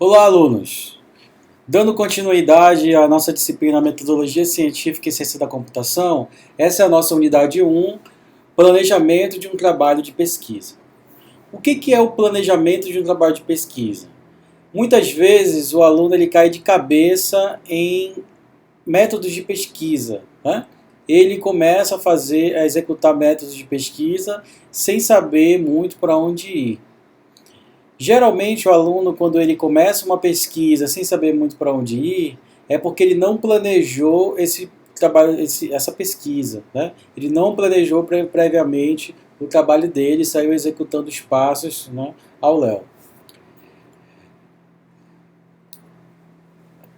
Olá, alunos! Dando continuidade à nossa disciplina Metodologia Científica e Ciência da Computação, essa é a nossa unidade 1, Planejamento de um Trabalho de Pesquisa. O que é o planejamento de um trabalho de pesquisa? Muitas vezes o aluno ele cai de cabeça em métodos de pesquisa, né? Ele começa a executar métodos de pesquisa sem saber muito para onde ir. Geralmente o aluno, quando ele começa uma pesquisa sem saber muito para onde ir, é porque ele não planejou esse trabalho, essa pesquisa, né? Ele não planejou previamente o trabalho dele e saiu executando os passos, né, ao léu.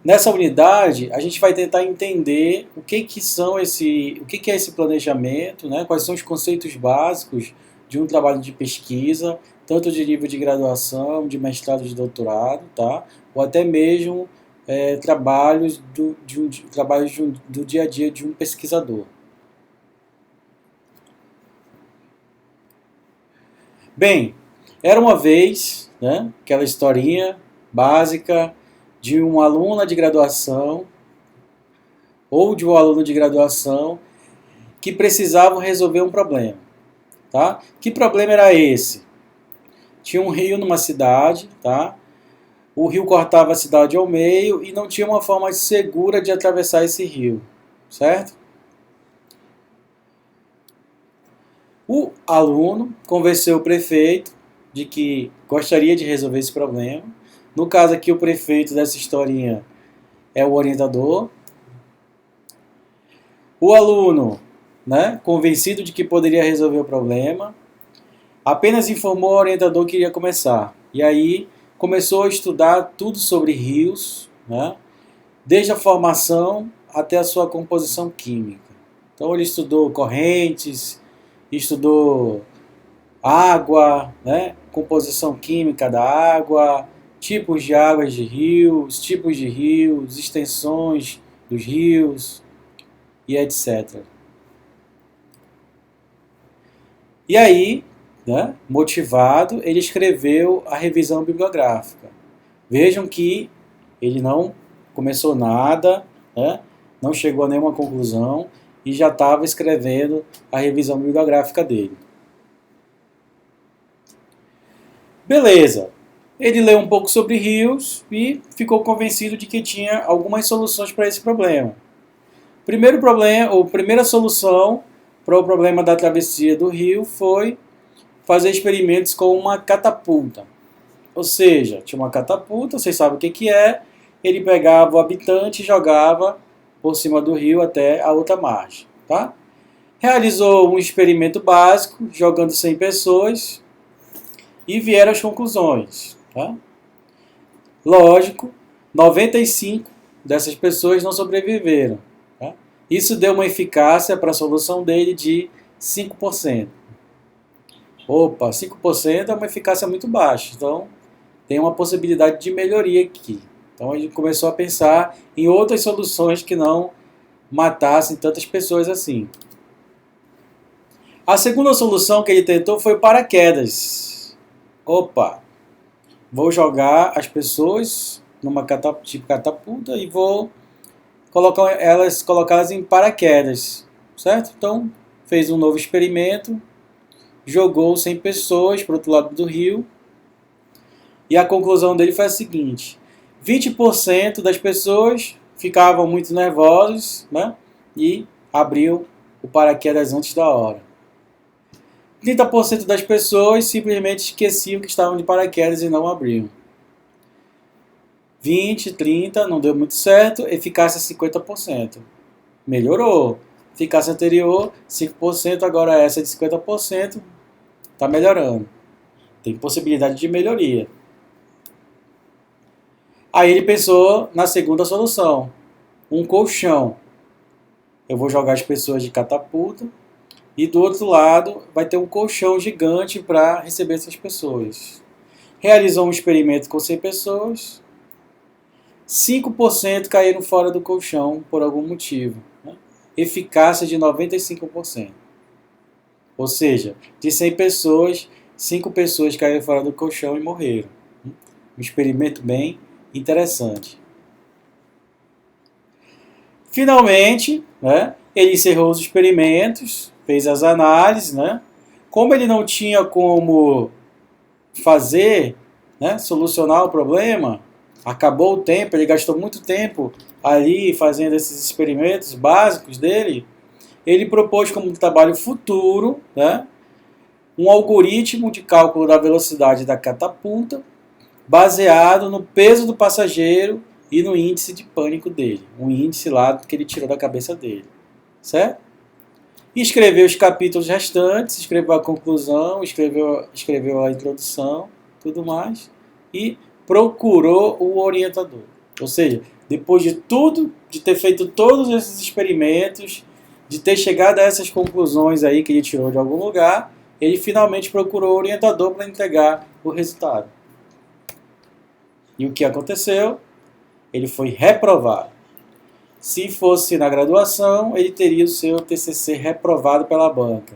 Nessa unidade, a gente vai tentar entender o que é esse planejamento, né? Quais são os conceitos básicos de um trabalho de pesquisa, tanto de nível de graduação, de mestrado, de doutorado, tá? Ou até mesmo trabalhos do dia a dia de um pesquisador. Bem, era uma vez, né, aquela historinha básica de uma aluna de graduação ou de um aluno de graduação que precisavam resolver um problema. Tá? Que problema era esse? Tinha um rio numa cidade, tá? O rio cortava a cidade ao meio e não tinha uma forma segura de atravessar esse rio, certo? O aluno convenceu o prefeito de que gostaria de resolver esse problema. No caso aqui, o prefeito dessa historinha é o orientador. O aluno, né, convencido de que poderia resolver o problema, apenas informou ao orientador que iria começar. E aí começou a estudar tudo sobre rios, né, desde a formação até a sua composição química. Então ele estudou correntes, estudou água, né, composição química da água, tipos de águas de rios, tipos de rios, extensões dos rios e etc. E aí, né, motivado, ele escreveu a revisão bibliográfica. Vejam que ele não começou nada, né, não chegou a nenhuma conclusão e já estava escrevendo a revisão bibliográfica dele. Beleza. Ele leu um pouco sobre rios e ficou convencido de que tinha algumas soluções para esse problema. Primeiro problema, ou primeira solução para o problema da travessia do rio foi fazer experimentos com uma catapulta. Ou seja, tinha uma catapulta, vocês sabem o que é, ele pegava o habitante e jogava por cima do rio até a outra margem. Tá? Realizou um experimento básico, jogando 100 pessoas, e vieram as conclusões. Tá? Lógico, 95 dessas pessoas não sobreviveram. Tá? Isso deu uma eficácia para a solução dele de 5%. Opa, 5% é uma eficácia muito baixa, então tem uma possibilidade de melhoria aqui. Então a gente começou a pensar em outras soluções que não matassem tantas pessoas assim. A segunda solução que ele tentou foi paraquedas. Opa, vou jogar as pessoas numa catapulta e vou colocá-las em paraquedas, certo? Então fez um novo experimento, jogou 100 pessoas para o outro lado do rio e a conclusão dele foi a seguinte: 20% das pessoas ficavam muito nervosas, né, e abriam o paraquedas antes da hora. 30% das pessoas simplesmente esqueciam que estavam de paraquedas e não abriam. 20, 30, não deu muito certo, eficácia 50%. Melhorou. Eficácia anterior, 5%, agora essa de 50%, está melhorando. Tem possibilidade de melhoria. Aí ele pensou na segunda solução, um colchão. Eu vou jogar as pessoas de catapulta e do outro lado vai ter um colchão gigante para receber essas pessoas. Realizou um experimento com 100 pessoas, 5% caíram fora do colchão por algum motivo. Né? Eficácia de 95%. Ou seja, de 100 pessoas, 5 pessoas caíram fora do colchão e morreram. Um experimento bem interessante. Finalmente, né, ele encerrou os experimentos, fez as análises, né? Como ele não tinha como fazer, né, solucionar o problema, acabou o tempo, ele gastou muito tempo ali fazendo esses experimentos básicos dele, ele propôs como um trabalho futuro, né, um algoritmo de cálculo da velocidade da catapulta, baseado no peso do passageiro e no índice de pânico dele, um índice lá que ele tirou da cabeça dele, certo? E escreveu os capítulos restantes, escreveu a conclusão, escreveu a introdução, tudo mais, e procurou o orientador. Ou seja, depois de tudo, de ter feito todos esses experimentos, de ter chegado a essas conclusões aí que ele tirou de algum lugar, ele finalmente procurou o orientador para entregar o resultado. E o que aconteceu? Ele foi reprovado. Se fosse na graduação, ele teria o seu TCC reprovado pela banca.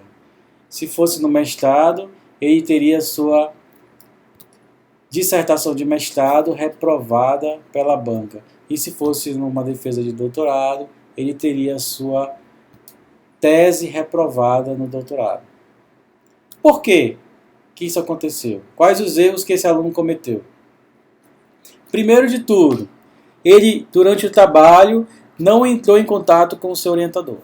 Se fosse no mestrado, ele teria a sua dissertação de mestrado reprovada pela banca. E se fosse numa defesa de doutorado, ele teria a sua tese reprovada no doutorado. Por quê que isso aconteceu? Quais os erros que esse aluno cometeu? Primeiro de tudo, ele, durante o trabalho, não entrou em contato com o seu orientador.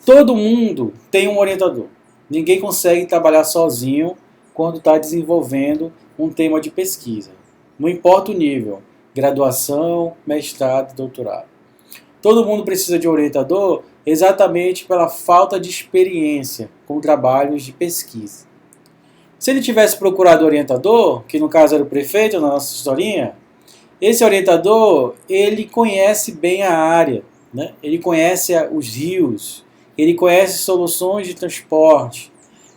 Todo mundo tem um orientador. Ninguém consegue trabalhar sozinho quando está desenvolvendo um tema de pesquisa. Não importa o nível, graduação, mestrado, doutorado. Todo mundo precisa de um orientador exatamente pela falta de experiência com trabalhos de pesquisa. Se ele tivesse procurado orientador, que no caso era o prefeito na nossa historinha, esse orientador, ele conhece bem a área, né? Ele conhece os rios, ele conhece soluções de transporte.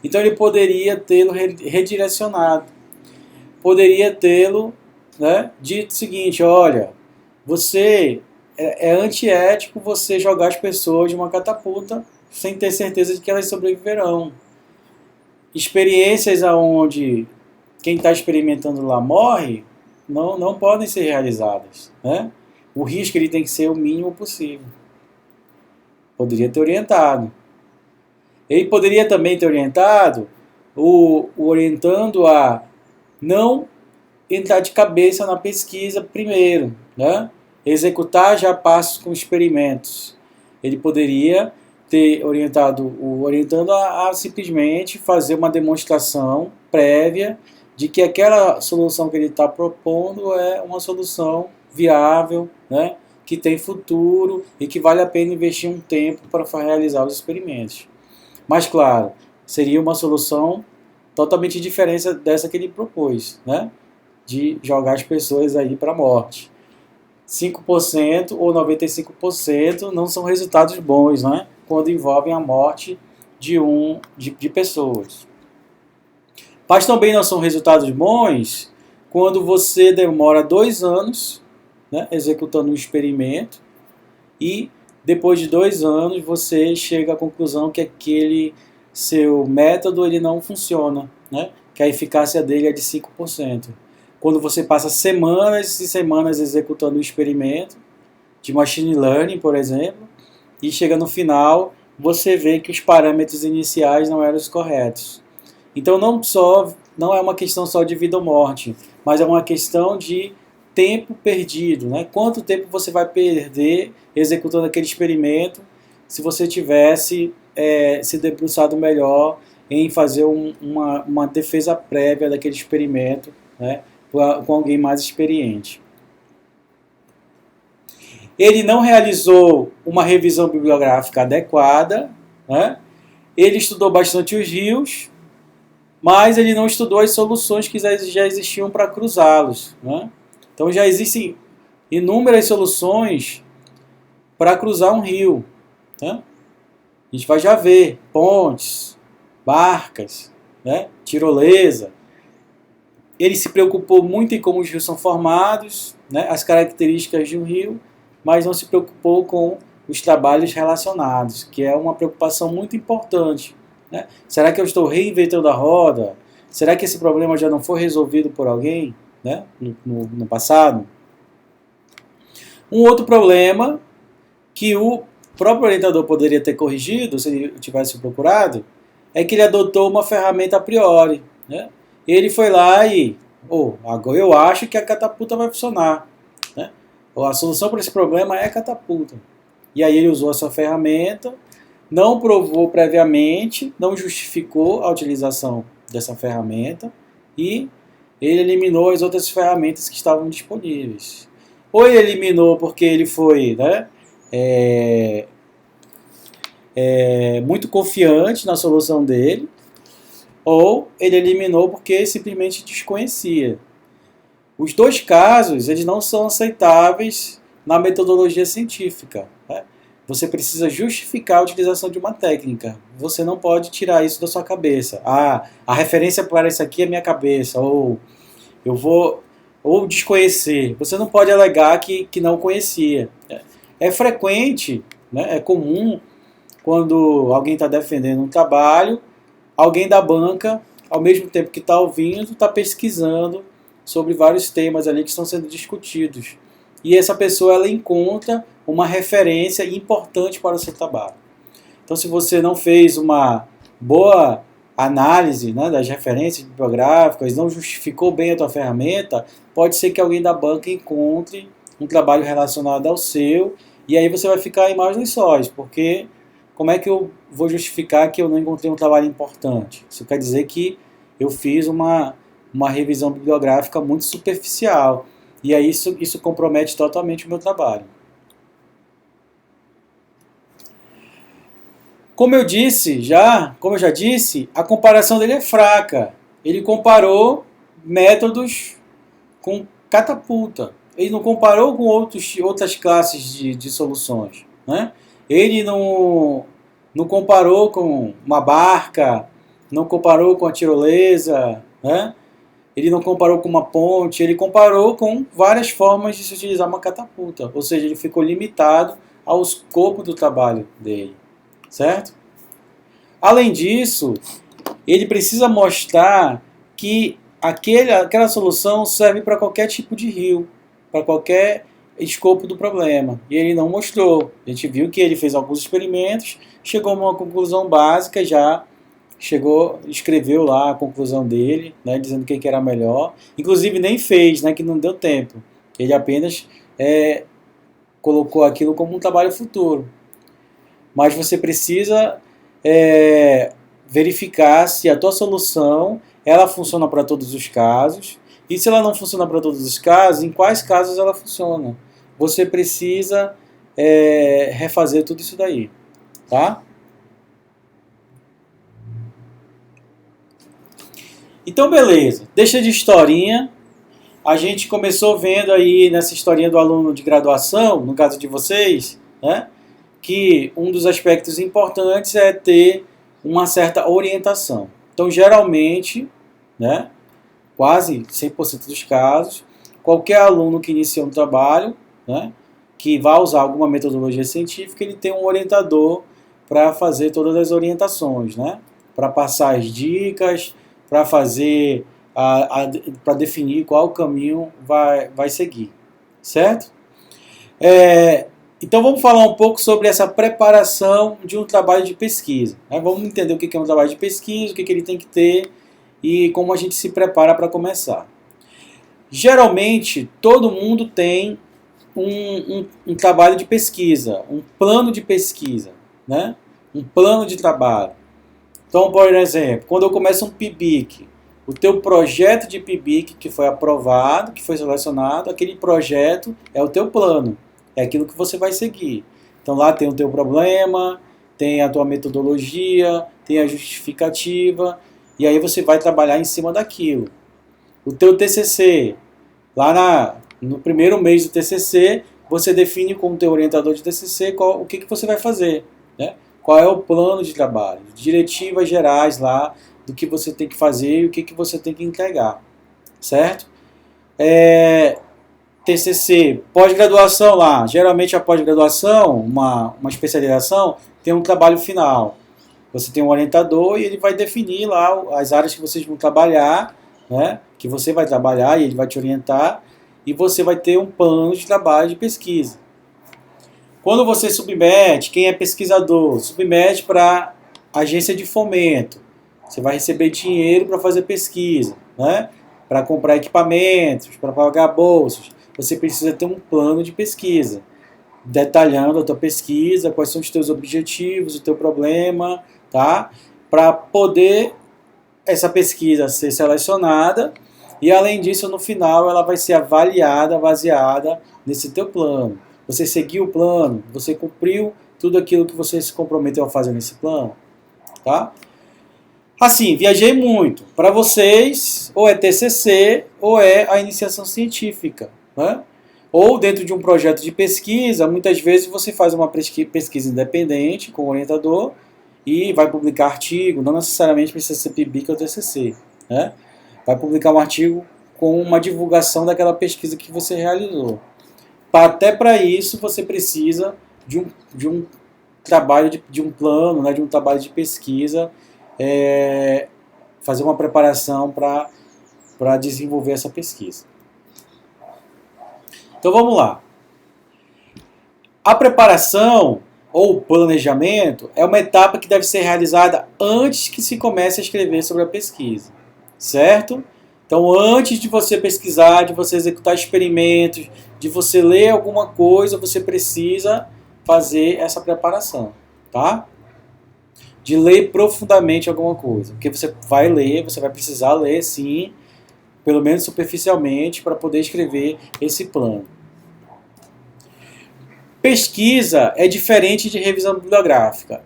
Então ele poderia tê-lo redirecionado. Poderia tê-lo, né, dito o seguinte, olha, é antiético você jogar as pessoas de uma catapulta sem ter certeza de que elas sobreviverão. Experiências onde quem está experimentando lá morre, não podem ser realizadas, né? O risco ele tem que ser o mínimo possível. Poderia ter orientado. Ele poderia também ter orientado, orientando a não entrar de cabeça na pesquisa primeiro, né? Executar já passos com experimentos. Ele poderia ter orientando a simplesmente fazer uma demonstração prévia de que aquela solução que ele está propondo é uma solução viável, né, que tem futuro e que vale a pena investir um tempo para realizar os experimentos. Mas, claro, seria uma solução totalmente diferente dessa que ele propôs, né, de jogar as pessoas aí para a morte. 5% ou 95% não são resultados bons, né, quando envolvem a morte de pessoas. Mas também não são resultados bons quando você demora 2 anos, né, executando um experimento e depois de 2 anos você chega à conclusão que aquele seu método ele não funciona, né, que a eficácia dele é de 5%. Quando você passa semanas e semanas executando um experimento de machine learning, por exemplo, e chega no final, você vê que os parâmetros iniciais não eram os corretos. Então não é uma questão só de vida ou morte, mas é uma questão de tempo perdido, né? Quanto tempo você vai perder executando aquele experimento se você tivesse se debruçado melhor em fazer uma defesa prévia daquele experimento, né, com alguém mais experiente. Ele não realizou uma revisão bibliográfica adequada, né? Ele estudou bastante os rios, mas ele não estudou as soluções que já existiam para cruzá-los, né? Então já existem inúmeras soluções para cruzar um rio, né? A gente vai já ver pontes, barcas, né? Tirolesa. Ele se preocupou muito em como os rios são formados, né? As características de um rio, mas não se preocupou com os trabalhos relacionados, que é uma preocupação muito importante, né? Será que eu estou reinventando a roda? Será que esse problema já não foi resolvido por alguém, né, no passado? Um outro problema que o próprio orientador poderia ter corrigido, se ele tivesse procurado, é que ele adotou uma ferramenta a priori. Né? Ele foi lá e, agora eu acho que a catapulta vai funcionar. Né? A solução para esse problema é a catapulta. E aí ele usou essa ferramenta, não provou previamente, não justificou a utilização dessa ferramenta e ele eliminou as outras ferramentas que estavam disponíveis. Ou ele eliminou porque ele foi muito confiante na solução dele, ou ele eliminou porque simplesmente desconhecia. Os dois casos eles não são aceitáveis na metodologia científica. Né? Você precisa justificar a utilização de uma técnica. Você não pode tirar isso da sua cabeça. A referência para isso aqui é minha cabeça, ou desconhecer. Você não pode alegar que não conhecia. É frequente, né? É comum, quando alguém está defendendo um trabalho, alguém da banca, ao mesmo tempo que está ouvindo, está pesquisando sobre vários temas ali que estão sendo discutidos. E essa pessoa ela encontra uma referência importante para o seu trabalho. Então, se você não fez uma boa análise, né, das referências bibliográficas, não justificou bem a tua ferramenta, pode ser que alguém da banca encontre um trabalho relacionado ao seu, e aí você vai ficar em maus lençóis, porque como é que eu vou justificar que eu não encontrei um trabalho importante? Isso quer dizer que eu fiz uma revisão bibliográfica muito superficial, e aí isso compromete totalmente o meu trabalho. Como eu já disse, a comparação dele é fraca. Ele comparou métodos com catapulta. Ele não comparou com outras classes de soluções. Né? Ele não comparou com uma barca, não comparou com a tirolesa, né? Ele não comparou com uma ponte, ele comparou com várias formas de se utilizar uma catapulta. Ou seja, ele ficou limitado ao escopo do trabalho dele. Certo? Além disso, ele precisa mostrar que aquela solução serve para qualquer tipo de rio, para qualquer escopo do problema. E ele não mostrou. A gente viu que ele fez alguns experimentos, chegou a uma conclusão básica, escreveu lá a conclusão dele, né, dizendo o que era melhor. Inclusive nem fez, né, que não deu tempo. Ele apenas colocou aquilo como um trabalho futuro. Mas você precisa verificar se a tua solução ela funciona para todos os casos, e se ela não funciona para todos os casos, em quais casos ela funciona. Você precisa refazer tudo isso daí. Tá? Então, beleza. Deixa de historinha. A gente começou vendo aí nessa historinha do aluno de graduação, no caso de vocês, né? Que um dos aspectos importantes é ter uma certa orientação. Então, geralmente, né, quase 100% dos casos, qualquer aluno que inicia um trabalho, né, que vai usar alguma metodologia científica, ele tem um orientador para fazer todas as orientações, né, para passar as dicas, para fazer, para definir qual caminho vai seguir, certo? Então vamos falar um pouco sobre essa preparação de um trabalho de pesquisa. Né? Vamos entender o que é um trabalho de pesquisa, o que ele tem que ter e como a gente se prepara para começar. Geralmente, todo mundo tem um trabalho de pesquisa, um plano de pesquisa, né? Um plano de trabalho. Então, por exemplo, quando eu começo um PIBIC, o teu projeto de PIBIC que foi aprovado, que foi selecionado, aquele projeto é o teu plano. É aquilo que você vai seguir. Então lá tem o teu problema, tem a tua metodologia, tem a justificativa, e aí você vai trabalhar em cima daquilo. O teu TCC, lá no primeiro mês do TCC, você define com o teu orientador de TCC o que você vai fazer. Né? Qual é o plano de trabalho, diretivas gerais lá do que você tem que fazer e o que você tem que entregar. Certo? TCC, pós-graduação lá, geralmente a pós-graduação, uma especialização, tem um trabalho final. Você tem um orientador e ele vai definir lá as áreas que vocês vão trabalhar, né, que você vai trabalhar e ele vai te orientar. e você vai ter um plano de trabalho de pesquisa. Quando você submete, quem é pesquisador, submete para agência de fomento, você vai receber dinheiro para fazer pesquisa, né? Para comprar equipamentos, para pagar bolsas. Você precisa ter um plano de pesquisa, detalhando a tua pesquisa, quais são os teus objetivos, o teu problema, tá? Para poder essa pesquisa ser selecionada e, além disso, no final ela vai ser avaliada, baseada nesse teu plano. Você seguiu o plano, você cumpriu tudo aquilo que você se comprometeu a fazer nesse plano, tá? Assim, viajei muito. Para vocês, ou é TCC ou é a iniciação científica, né? Ou dentro de um projeto de pesquisa, muitas vezes você faz uma pesquisa independente com o orientador e vai publicar artigo, não necessariamente precisa ser PIBIC ou TCC, né? Vai publicar um artigo com uma divulgação daquela pesquisa que você realizou. Até para isso você precisa de um trabalho, de um plano, né, de um trabalho de pesquisa, fazer uma preparação para desenvolver essa pesquisa. Então vamos lá. A preparação ou planejamento é uma etapa que deve ser realizada antes que se comece a escrever sobre a pesquisa, certo? Então, antes de você pesquisar, de você executar experimentos, de você ler alguma coisa, você precisa fazer essa preparação, tá? De ler profundamente alguma coisa. Porque você vai ler, você vai precisar ler, sim, pelo menos superficialmente, para poder escrever esse plano. Pesquisa é diferente de revisão bibliográfica.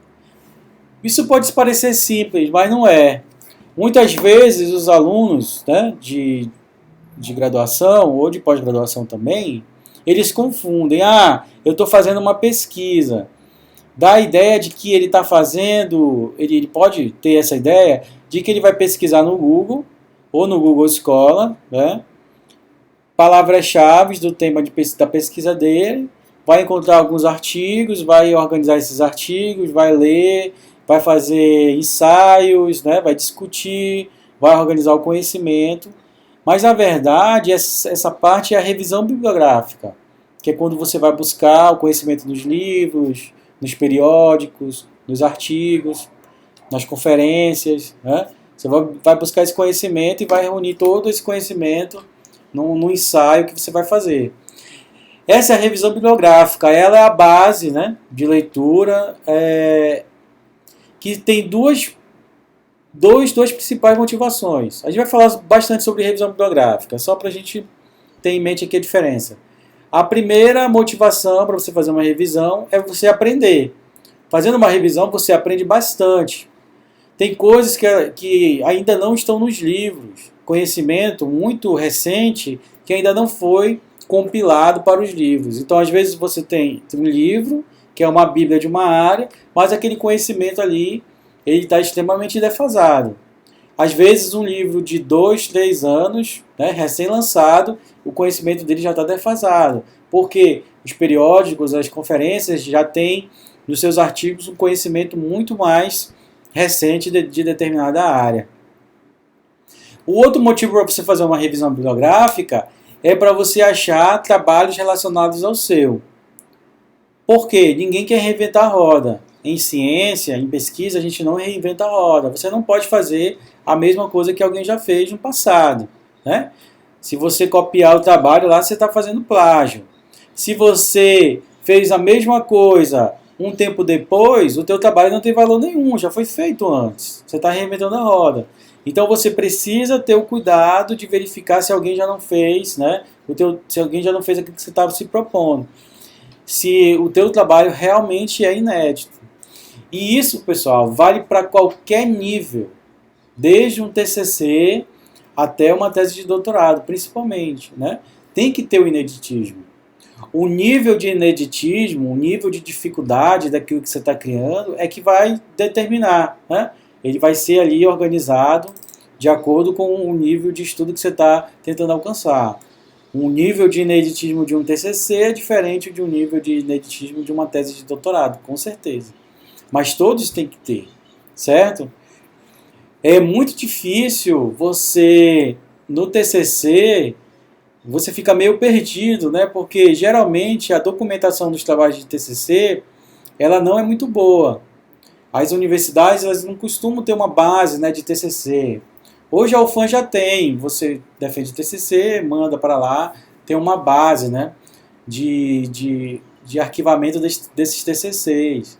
Isso pode parecer simples, mas não é. Muitas vezes os alunos, né, de graduação ou de pós-graduação também, eles confundem. Eu estou fazendo uma pesquisa. Dá a ideia de que ele está fazendo, ele pode ter essa ideia de que ele vai pesquisar no Google ou no Google Scholar, né, palavras-chave do tema da pesquisa dele, vai encontrar alguns artigos, vai organizar esses artigos, vai ler, vai fazer ensaios, né, vai discutir, vai organizar o conhecimento. Mas, na verdade, essa parte é a revisão bibliográfica, que é quando você vai buscar o conhecimento nos livros, nos periódicos, nos artigos, nas conferências, né? Você vai buscar esse conhecimento e vai reunir todo esse conhecimento num ensaio que você vai fazer. Essa é a revisão bibliográfica, ela é a base, né, de leitura, que tem duas principais motivações. A gente vai falar bastante sobre revisão bibliográfica, só para a gente ter em mente aqui a diferença. A primeira motivação para você fazer uma revisão é você aprender. Fazendo uma revisão, você aprende bastante. Tem coisas que ainda não estão nos livros, conhecimento muito recente que ainda não foi compilado para os livros. Então, às vezes, você tem um livro, que é uma bíblia de uma área, mas aquele conhecimento ali ele está extremamente defasado. Às vezes, um livro de 2, 3 anos, né, recém-lançado, o conhecimento dele já está defasado. Porque os periódicos, as conferências já têm nos seus artigos um conhecimento muito mais recente de determinada área. O outro motivo para você fazer uma revisão bibliográfica é para você achar trabalhos relacionados ao seu. Por quê? Ninguém quer reinventar a roda. Em ciência, em pesquisa, a gente não reinventa a roda. Você não pode fazer a mesma coisa que alguém já fez no passado, né? Se você copiar o trabalho lá, você está fazendo plágio. Se você fez a mesma coisa um tempo depois, o teu trabalho não tem valor nenhum, já foi feito antes. Você está reinventando a roda. Então você precisa ter o cuidado de verificar se alguém já não fez, né? Se alguém já não fez aquilo que você estava se propondo. Se o teu trabalho realmente é inédito. E isso, pessoal, vale para qualquer nível, desde um TCC até uma tese de doutorado, principalmente, né? Tem que ter o ineditismo. O nível de ineditismo, o nível de dificuldade daquilo que você está criando é que vai determinar, né? Ele vai ser ali organizado de acordo com o nível de estudo que você está tentando alcançar. Um nível de ineditismo de um TCC é diferente de um nível de ineditismo de uma tese de doutorado, com certeza. Mas todos têm que ter, certo? É muito difícil você, no TCC, você fica meio perdido, né? Porque geralmente a documentação dos trabalhos de TCC, ela não é muito boa. As universidades, elas não costumam ter uma base, né, de TCC. Hoje a UFAM já tem, você defende TCC, manda para lá, tem uma base, né, de arquivamento desses TCCs.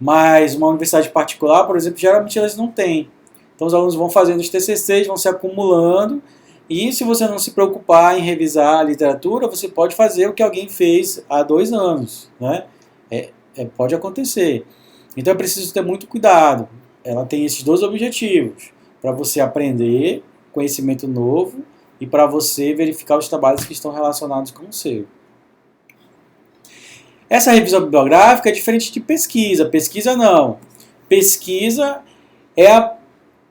Mas uma universidade particular, por exemplo, geralmente elas não têm. Então os alunos vão fazendo os TCCs, vão se acumulando, e se você não se preocupar em revisar a literatura, você pode fazer o que alguém fez há 2 anos, né? Pode acontecer. Então é preciso ter muito cuidado. Ela tem esses dois objetivos, para você aprender conhecimento novo e para você verificar os trabalhos que estão relacionados com o seu. Essa revisão bibliográfica é diferente de pesquisa. Pesquisa não. Pesquisa é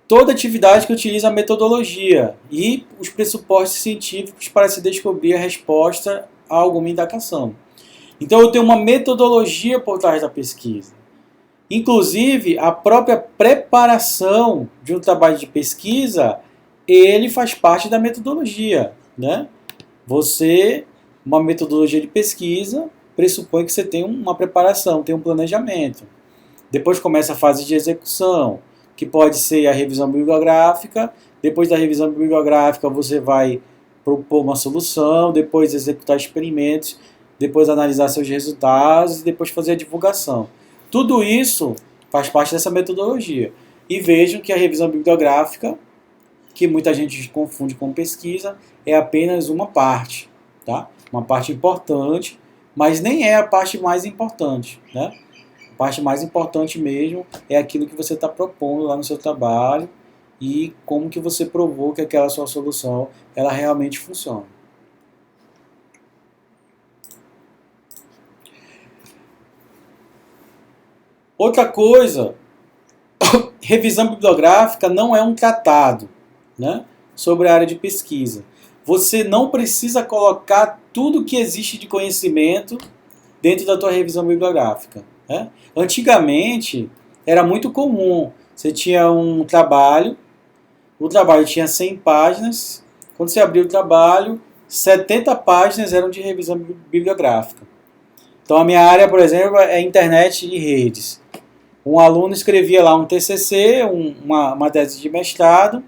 toda atividade que utiliza a metodologia e os pressupostos científicos para se descobrir a resposta a alguma indagação. Então eu tenho uma metodologia por trás da pesquisa. Inclusive, a própria preparação de um trabalho de pesquisa, ele faz parte da metodologia, né? Uma metodologia de pesquisa, pressupõe que você tem uma preparação, tem um planejamento. Depois começa a fase de execução, que pode ser a revisão bibliográfica. Depois da revisão bibliográfica, você vai propor uma solução, depois executar experimentos, depois analisar seus resultados e depois fazer a divulgação. Tudo isso faz parte dessa metodologia. E vejam que a revisão bibliográfica, que muita gente confunde com pesquisa, é apenas uma parte, tá? Uma parte importante, mas nem é a parte mais importante, né? A parte mais importante mesmo é aquilo que você está propondo lá no seu trabalho e como que você provou que aquela sua solução ela realmente funciona. Outra coisa, revisão bibliográfica não é um tratado, né, sobre a área de pesquisa. Você não precisa colocar tudo que existe de conhecimento dentro da tua revisão bibliográfica, né? Antigamente, era muito comum. Você tinha um trabalho, o trabalho tinha 100 páginas, quando você abriu o trabalho, 70 páginas eram de revisão bibliográfica. Então a minha área, por exemplo, é internet e redes. Um aluno escrevia lá um TCC, uma tese de mestrado,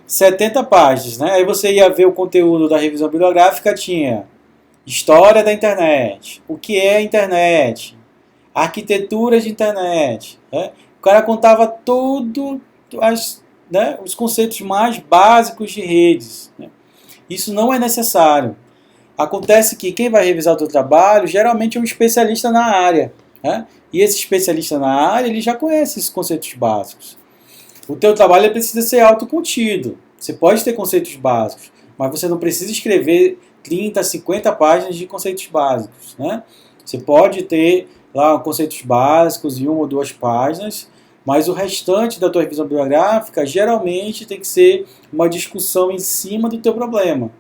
70 páginas, né? Aí você ia ver o conteúdo da revisão bibliográfica, tinha história da internet, o que é a internet, arquitetura de internet, né? O cara contava tudo, né, os conceitos mais básicos de redes, né? Isso não é necessário. Acontece que quem vai revisar o teu trabalho geralmente é um especialista na área, né? E esse especialista na área ele já conhece esses conceitos básicos. O teu trabalho precisa ser autocontido. Você pode ter conceitos básicos, mas você não precisa escrever 30, 50 páginas de conceitos básicos, né? Você pode ter lá conceitos básicos em 1 ou 2 páginas, mas o restante da tua revisão bibliográfica geralmente tem que ser uma discussão em cima do teu problema,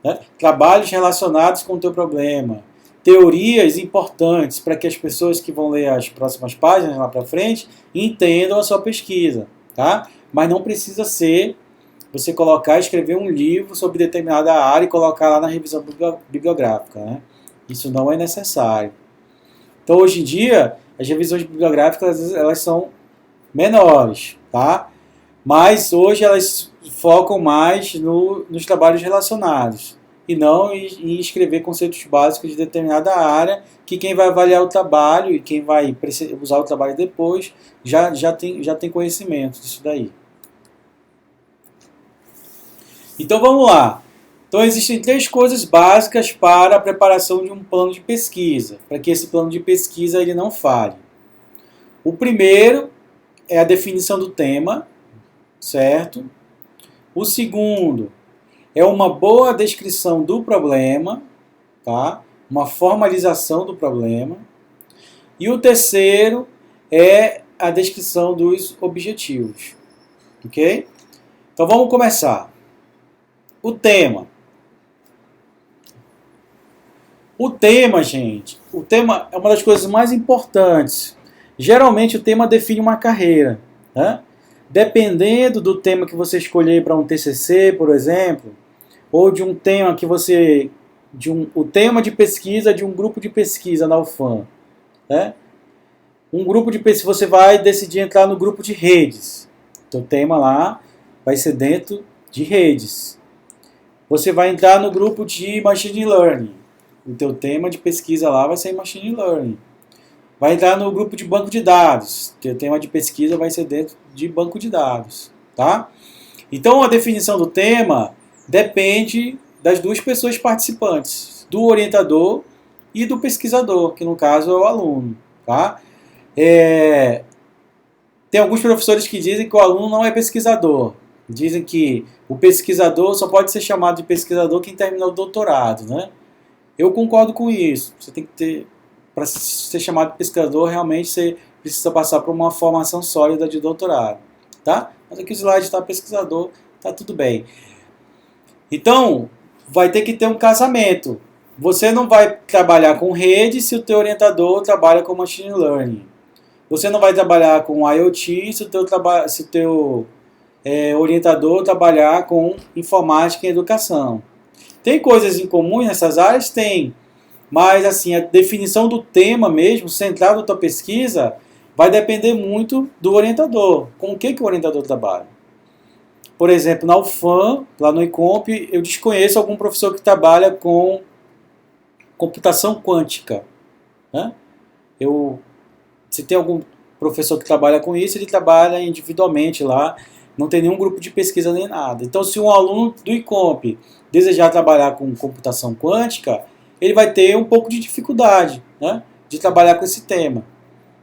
né? Trabalhos relacionados com o teu problema, teorias importantes para que as pessoas que vão ler as próximas páginas lá para frente entendam a sua pesquisa, tá? Mas não precisa ser você escrever um livro sobre determinada área e colocar lá na revisão bibliográfica, né? Isso não é necessário. Então, hoje em dia, as revisões bibliográficas elas são menores, tá? Mas hoje elas focam mais nos trabalhos relacionados e não em escrever conceitos básicos de determinada área, que quem vai avaliar o trabalho e quem vai usar o trabalho depois já tem conhecimento disso daí. Então vamos lá. Então existem 3 coisas básicas para a preparação de um plano de pesquisa, para que esse plano de pesquisa ele não falhe. O primeiro é a definição do tema, certo? O segundo é uma boa descrição do problema, tá? Uma formalização do problema. E o terceiro é a descrição dos objetivos, ok? Então vamos começar. O tema. O tema, gente, o tema é uma das coisas mais importantes. Geralmente o tema define uma carreira, né? Dependendo do tema que você escolher para um TCC, por exemplo, ou de um tema que você... o tema de pesquisa de um grupo de pesquisa na UFAM, né? Um grupo de pesquisa, você vai decidir entrar no grupo de redes. Então, o tema lá vai ser dentro de redes. Você vai entrar no grupo de Machine Learning. O teu tema de pesquisa lá vai ser Machine Learning. Vai entrar no grupo de banco de dados. O teu tema de pesquisa vai ser dentro de banco de dados. Tá? Então, a definição do tema depende das duas pessoas participantes, do orientador e do pesquisador, que no caso é o aluno. Tá? Tem alguns professores que dizem que o aluno não é pesquisador. Dizem que o pesquisador só pode ser chamado de pesquisador quem terminou o doutorado, né? Eu concordo com isso. Você tem que ter, para ser chamado de pesquisador, realmente você precisa passar por uma formação sólida de doutorado, tá? Mas aqui o slide está pesquisador, tá tudo bem. Então, vai ter que ter um casamento. Você não vai trabalhar com rede se o teu orientador trabalha com machine learning. Você não vai trabalhar com IoT se o teu orientador trabalhar com informática e educação. Tem coisas em comum nessas áreas? Tem. Mas assim, a definição do tema mesmo, central da tua pesquisa, vai depender muito do orientador. Com o que o orientador trabalha? Por exemplo, na UFAM, lá no ICOMP, eu desconheço algum professor que trabalha com computação quântica. Né? Se tem algum professor que trabalha com isso, ele trabalha individualmente lá, não tem nenhum grupo de pesquisa nem nada. Então, se um aluno do ICOMP desejar trabalhar com computação quântica, ele vai ter um pouco de dificuldade, né, de trabalhar com esse tema.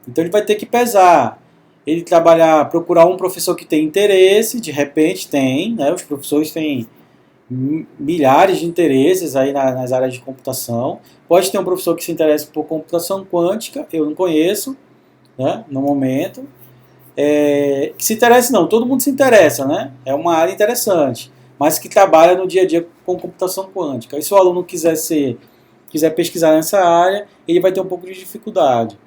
Então, ele vai ter que pesar. Ele procurar um professor que tem interesse, de repente tem, né, os professores têm milhares de interesses aí nas áreas de computação. Pode ter um professor que se interessa por computação quântica, eu não conheço, né, no momento. Que se interessa não, todo mundo se interessa, né? É uma área interessante, mas que trabalha no dia a dia com computação quântica. E se o aluno quiser pesquisar nessa área, ele vai ter um pouco de dificuldade.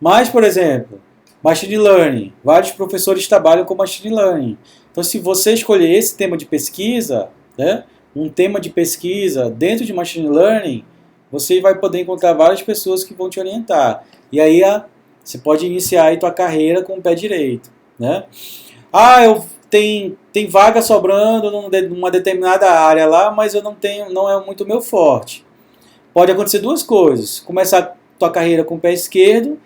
Mas, por exemplo, Machine Learning, vários professores trabalham com Machine Learning. Então, se você escolher esse tema de pesquisa, né, um tema de pesquisa dentro de Machine Learning, você vai poder encontrar várias pessoas que vão te orientar. E aí você pode iniciar aí tua carreira com o pé direito, né? Tem vaga sobrando numa determinada área lá, mas não é muito meu forte. Pode acontecer duas coisas. Começar tua carreira com o pé esquerdo,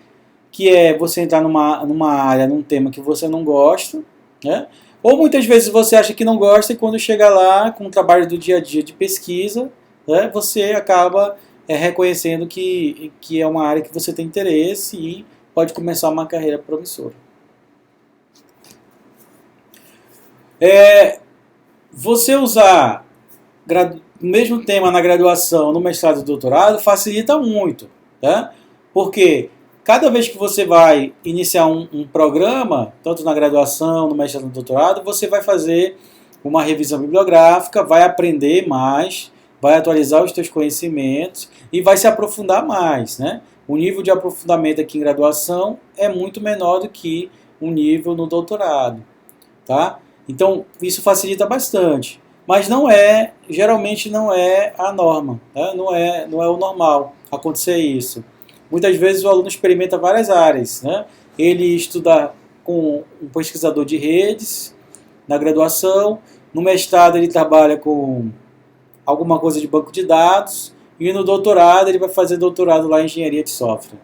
que é você entrar numa área, num tema que você não gosta, né? Ou muitas vezes você acha que não gosta e quando chega lá com o trabalho do dia a dia de pesquisa, né, você acaba reconhecendo que é uma área que você tem interesse e pode começar uma carreira promissora. Você usar o mesmo tema na graduação, no mestrado e doutorado, facilita muito. Tá? Porque cada vez que você vai iniciar um programa, tanto na graduação, no mestrado e no doutorado, você vai fazer uma revisão bibliográfica, vai aprender mais, vai atualizar os seus conhecimentos e vai se aprofundar mais, né? O nível de aprofundamento aqui em graduação é muito menor do que um nível no doutorado, tá? Então, isso facilita bastante. Mas geralmente não é a norma, né? Não é o normal acontecer isso. Muitas vezes o aluno experimenta várias áreas, né? Ele estuda com um pesquisador de redes na graduação, no mestrado ele trabalha com alguma coisa de banco de dados, e no doutorado ele vai fazer doutorado lá em engenharia de software.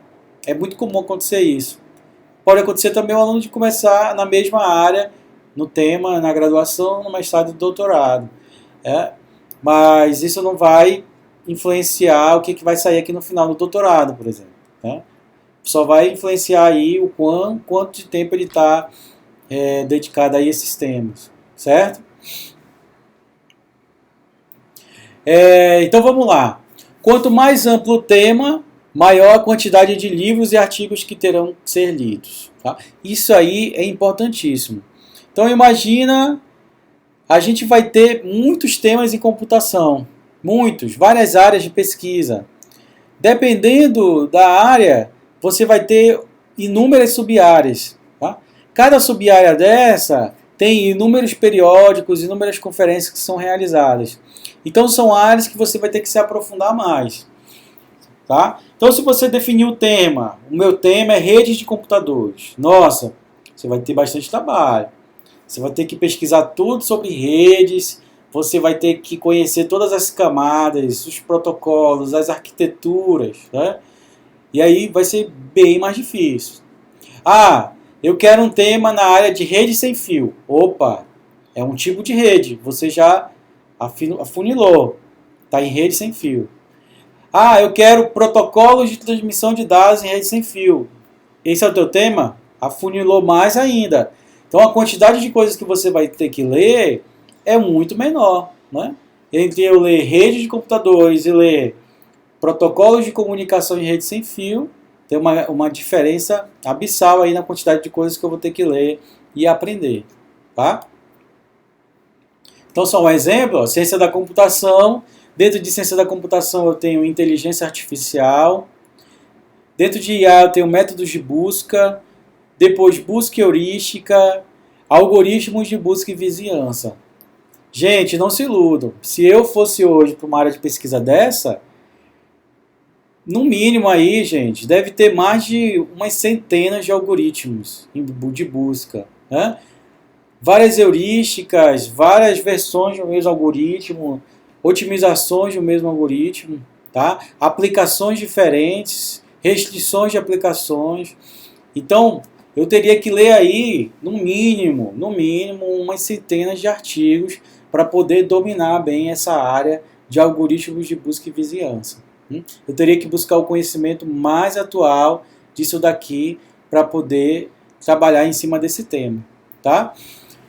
É muito comum acontecer isso. Pode acontecer também o aluno de começar na mesma área, no tema, na graduação, no mestrado e doutorado. Mas isso não vai influenciar o que vai sair aqui no final do doutorado, por exemplo. Só vai influenciar aí o quanto de tempo ele está dedicado a esses temas, certo? Então vamos lá. Quanto mais amplo o tema, maior a quantidade de livros e artigos que terão que ser lidos. Tá? Isso aí é importantíssimo. Então imagina, a gente vai ter muitos temas em computação, várias áreas de pesquisa. Dependendo da área, você vai ter inúmeras sub-áreas. Tá? Cada sub-área dessa tem inúmeros periódicos, inúmeras conferências que são realizadas. Então são áreas que você vai ter que se aprofundar mais. Tá? Então se você definir o tema, o meu tema é redes de computadores. Nossa, você vai ter bastante trabalho. Você vai ter que pesquisar tudo sobre redes, você vai ter que conhecer todas as camadas, os protocolos, as arquiteturas, né? E aí vai ser bem mais difícil. Ah, eu quero um tema na área de rede sem fio. Opa, é um tipo de rede, você já afunilou, está em rede sem fio. Ah, eu quero protocolos de transmissão de dados em rede sem fio. Esse é o teu tema? Afunilou mais ainda. Então a quantidade de coisas que você vai ter que ler é muito menor, né? Entre eu ler rede de computadores e ler protocolos de comunicação em rede sem fio, tem uma diferença abissal aí na quantidade de coisas que eu vou ter que ler e aprender, tá? Então só um exemplo, ó, ciência da computação. Dentro de ciência da computação eu tenho inteligência artificial. Dentro de IA eu tenho métodos de busca, depois busca heurística, algoritmos de busca e vizinhança. Gente, não se iludam. Se eu fosse hoje para uma área de pesquisa dessa, no mínimo aí, gente, deve ter mais de umas centenas de algoritmos de busca, né? Várias heurísticas, várias versões do mesmo algoritmo, otimizações do mesmo algoritmo, tá? Aplicações diferentes, restrições de aplicações. Então, eu teria que ler aí, no mínimo, umas centenas de artigos para poder dominar bem essa área de algoritmos de busca e vizinhança. Eu teria que buscar o conhecimento mais atual disso daqui para poder trabalhar em cima desse tema, tá?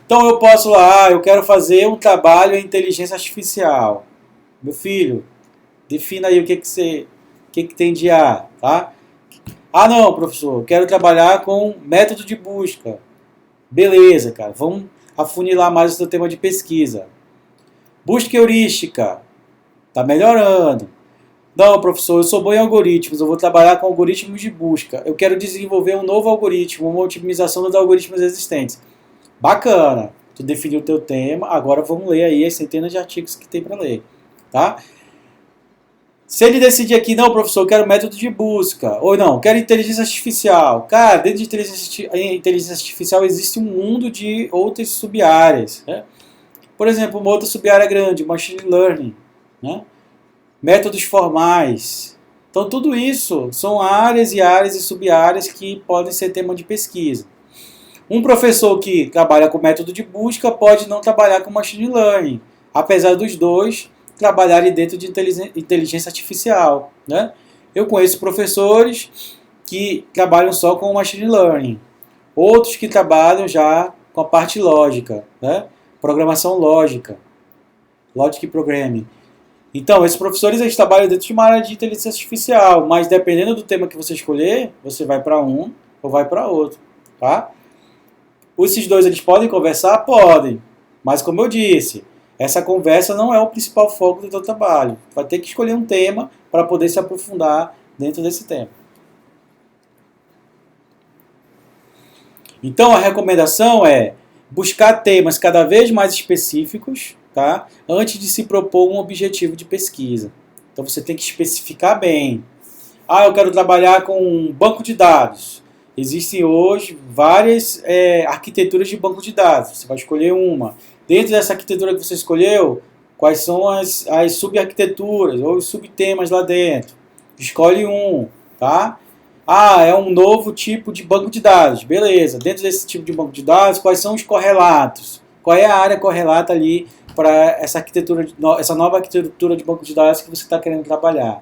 Então eu posso lá, eu quero fazer um trabalho em inteligência artificial. Meu filho, defina aí o que tem de A, tá? Ah não, professor, eu quero trabalhar com método de busca. Beleza, cara, vamos afunilar mais o seu tema de pesquisa. Busca heurística, tá melhorando. Não, professor, eu sou bom em algoritmos, eu vou trabalhar com algoritmos de busca. Eu quero desenvolver um novo algoritmo, uma otimização dos algoritmos existentes. Bacana, tu definiu o teu tema, agora vamos ler aí as centenas de artigos que tem para ler, tá? Se ele decidir aqui, não, professor, eu quero método de busca, ou não, quero inteligência artificial. Cara, dentro de inteligência artificial existe um mundo de outras sub-áreas, né? Por exemplo, uma outra sub-área grande, machine learning, né? Métodos formais. Então, tudo isso são áreas e sub-áreas que podem ser tema de pesquisa. Um professor que trabalha com método de busca pode não trabalhar com machine learning, apesar dos dois trabalharem dentro de inteligência artificial, né? Eu conheço professores que trabalham só com machine learning, outros que trabalham já com a parte lógica, né? Programação lógica, logic programming. Então, esses professores eles trabalham dentro de uma área de inteligência artificial, mas dependendo do tema que você escolher, você vai para um ou vai para outro, tá? Esses dois eles podem conversar? Podem, mas como eu disse, essa conversa não é o principal foco do teu trabalho. Vai ter que escolher um tema para poder se aprofundar dentro desse tema. Então, a recomendação é buscar temas cada vez mais específicos, tá? Antes de se propor um objetivo de pesquisa. Então você tem que especificar bem. Ah, eu quero trabalhar com um banco de dados. Existem hoje várias arquiteturas de banco de dados. Você vai escolher uma. Dentro dessa arquitetura que você escolheu, quais são as subarquiteturas ou os subtemas lá dentro? Escolhe um, tá? Ah, é um novo tipo de banco de dados. Beleza. Dentro desse tipo de banco de dados, quais são os correlatos? Qual é a área correlata ali para essa nova arquitetura de banco de dados que você está querendo trabalhar?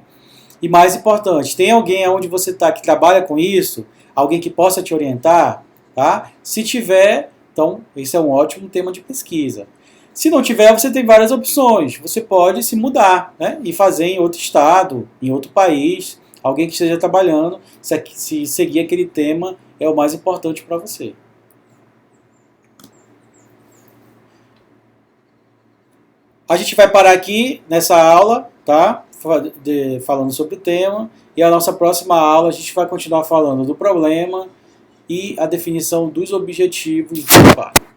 E mais importante, tem alguém onde você está que trabalha com isso? Alguém que possa te orientar? Tá? Se tiver, então esse é um ótimo tema de pesquisa. Se não tiver, você tem várias opções. Você pode se mudar, né? E fazer em outro estado, em outro país. Alguém que esteja trabalhando, se seguir aquele tema é o mais importante para você. A gente vai parar aqui nessa aula, tá? Falando sobre o tema. E a nossa próxima aula a gente vai continuar falando do problema e a definição dos objetivos do trabalho.